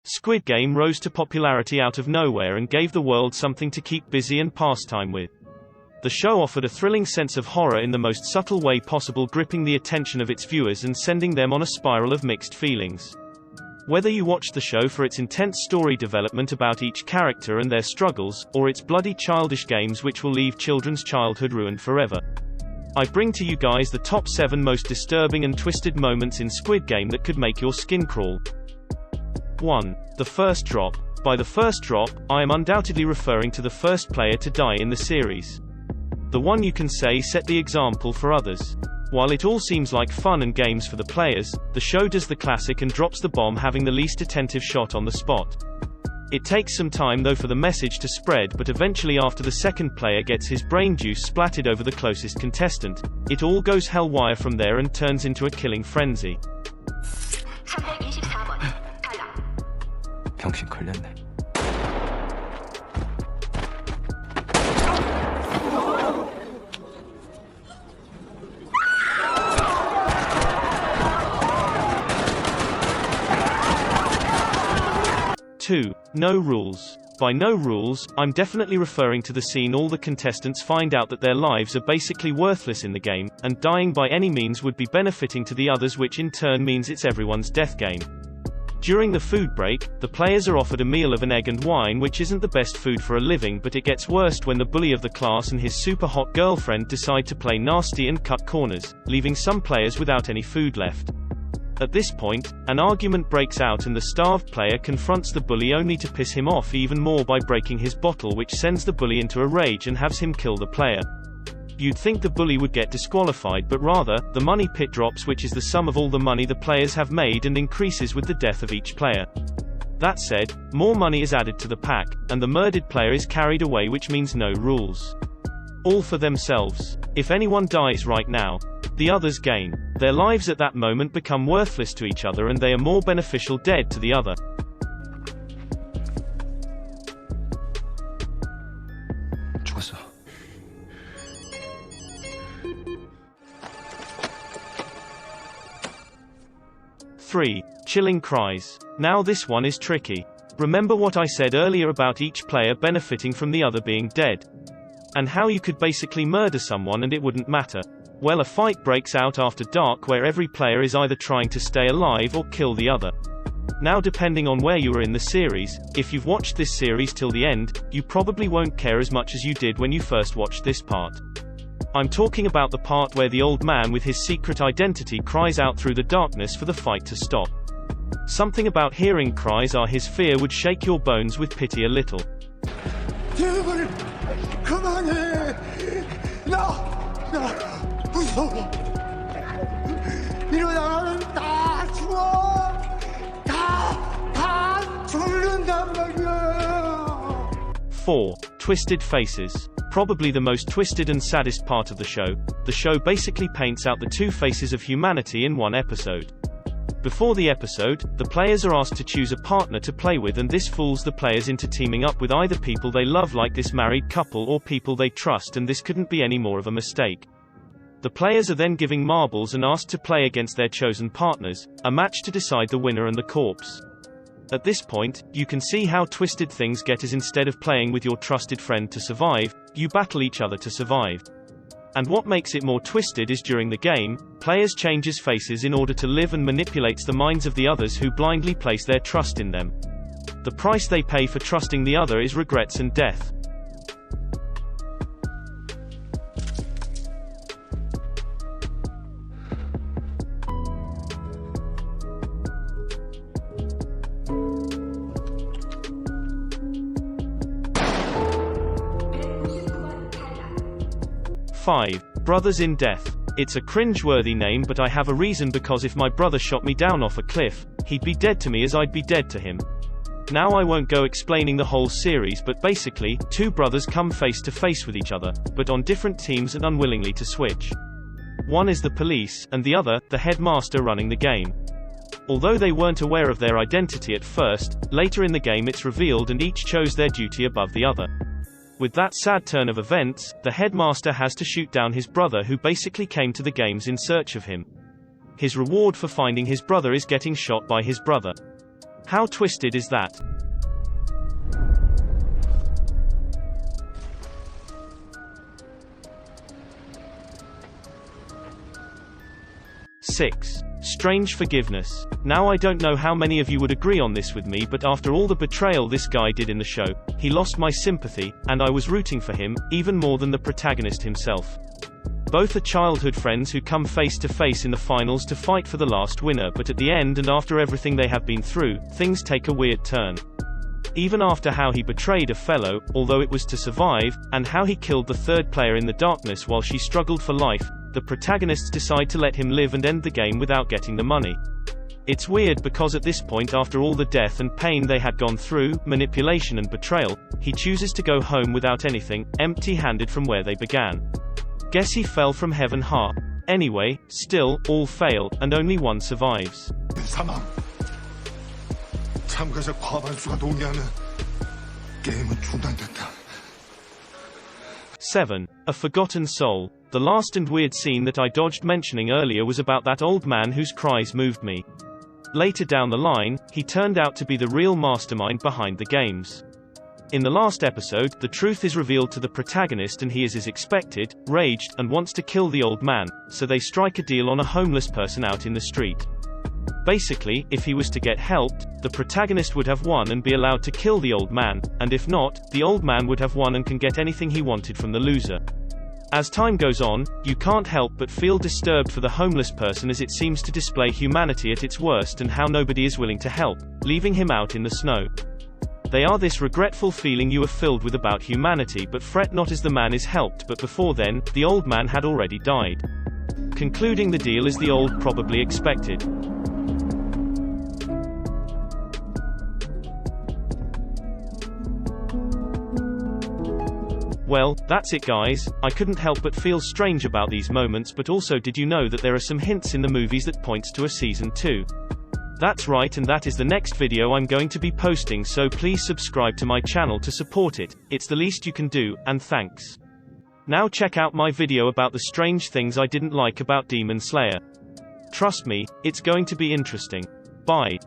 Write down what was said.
Squid Game rose to popularity out of nowhere and gave the world something to keep busy and pass time with. The show offered a thrilling sense of horror in the most subtle way possible, gripping the attention of its viewers and sending them on a spiral of mixed feelings. Whether you watched the show for its intense story development about each character and their struggles, or its bloody childish games which will leave children's childhood ruined forever, I bring to you guys the top 7 most disturbing and twisted moments in Squid Game that could make your skin crawl. 1. The first drop. By the first drop, I am undoubtedly referring to the first player to die in the series. The one you can say set the example for others. While it all seems like fun and games for the players, the show does the classic and drops the bomb, having the least attentive shot on the spot. It takes some time though for the message to spread, but eventually after the second player gets his brain juice splattered over the closest contestant, it all goes hellwire from there and turns into a killing frenzy. 324번 탈락. 병신 걸렸네. 2. No rules. By no rules, I'm definitely referring to the scene all the contestants find out that their lives are basically worthless in the game, and dying by any means would be benefiting to the others, which in turn means it's everyone's death game. During the food break, the players are offered a meal of an egg and wine, which isn't the best food for a living, but it gets worse when the bully of the class and his super hot girlfriend decide to play nasty and cut corners, leaving some players without any food left. At this point, an argument breaks out and the starved player confronts the bully only to piss him off even more by breaking his bottle, which sends the bully into a rage and has him kill the player. You'd think the bully would get disqualified, but rather, the money pit drops, which is the sum of all the money the players have made and increases with the death of each player. That said, more money is added to the pack, and the murdered player is carried away, which means no rules. All for themselves. If anyone dies right now, the others gain. Their lives at that moment become worthless to each other and they are more beneficial dead to the other. 죽었어. 3. Chilling cries. Now this one is tricky. Remember what I said earlier about each player benefiting from the other being dead? And how you could basically murder someone and it wouldn't matter. Well, a fight breaks out after dark where every player is either trying to stay alive or kill the other. Now, depending on where you are in the series, if you've watched this series till the end, you probably won't care as much as you did when you first watched this part. I'm talking about the part where the old man with his secret identity cries out through the darkness for the fight to stop. Something about hearing cries or his fear would shake your bones with pity a little. 제발 그만해. 나 무서워. 이러다가는 다 죽어. 다 죽는단 말이야. 4. Twisted faces. Probably the most twisted and saddest part of the show. The show basically paints out the two faces of humanity in one episode. Before the episode, the players are asked to choose a partner to play with, and this fools the players into teaming up with either people they love like this married couple or people they trust, and this couldn't be any more of a mistake. The players are then given marbles and asked to play against their chosen partners, a match to decide the winner and the corpse. At this point, you can see how twisted things get, as instead of playing with your trusted friend to survive, you battle each other to survive. And what makes it more twisted is during the game, players changes faces in order to live and manipulates the minds of the others who blindly place their trust in them. The price they pay for trusting the other is regrets and death. Five. Brothers in Death. It's a cringe-worthy name, but I have a reason, because if my brother shot me down off a cliff, he'd be dead to me as I'd be dead to him. Now I won't go explaining the whole series, but basically, two brothers come face to face with each other, but on different teams and unwillingly to switch. One is the police, and the other, the headmaster running the game. Although they weren't aware of their identity at first, later in the game it's revealed and each chose their duty above the other. With that sad turn of events, the headmaster has to shoot down his brother, who basically came to the games in search of him. His reward for finding his brother is getting shot by his brother. How twisted is that? Six. Strange forgiveness. Now I don't know how many of you would agree on this with me, but after all the betrayal this guy did in the show, he lost my sympathy, and I was rooting for him, even more than the protagonist himself. Both are childhood friends who come face to face in the finals to fight for the last winner, but at the end and after everything they have been through, things take a weird turn. Even after how he betrayed a fellow, although it was to survive, and how he killed the third player in the darkness while she struggled for life, the protagonists decide to let him live and end the game without getting the money. It's weird because at this point, after all the death and pain they had gone through, manipulation and betrayal, he chooses to go home without anything, empty-handed from where they began. Guess he fell from heaven ha. Anyway, still, all fail, and only one survives. 사망. 참가자 과반수가 동의하면 게임은 중단된다. 7. A forgotten soul. The last and weird scene that I dodged mentioning earlier was about that old man whose cries moved me. Later down the line, he turned out to be the real mastermind behind the games. In the last episode, the truth is revealed to the protagonist and he is as expected, raged, and wants to kill the old man, so they strike a deal on a homeless person out in the street. Basically, if he was to get helped, the protagonist would have won and be allowed to kill the old man, and if not, the old man would have won and can get anything he wanted from the loser. As time goes on, you can't help but feel disturbed for the homeless person as it seems to display humanity at its worst and how nobody is willing to help, leaving him out in the snow. They are this regretful feeling you are filled with about humanity, but fret not as the man is helped, but before then, the old man had already died. Concluding the deal as the old probably expected. Well, that's it guys, I couldn't help but feel strange about these moments, but also did you know that there are some hints in the movies that points to a season 2? That's right, and that is the next video I'm going to be posting, so please subscribe to my channel to support it, it's the least you can do, and thanks. Now check out my video about the strange things I didn't like about Demon Slayer. Trust me, it's going to be interesting. Bye.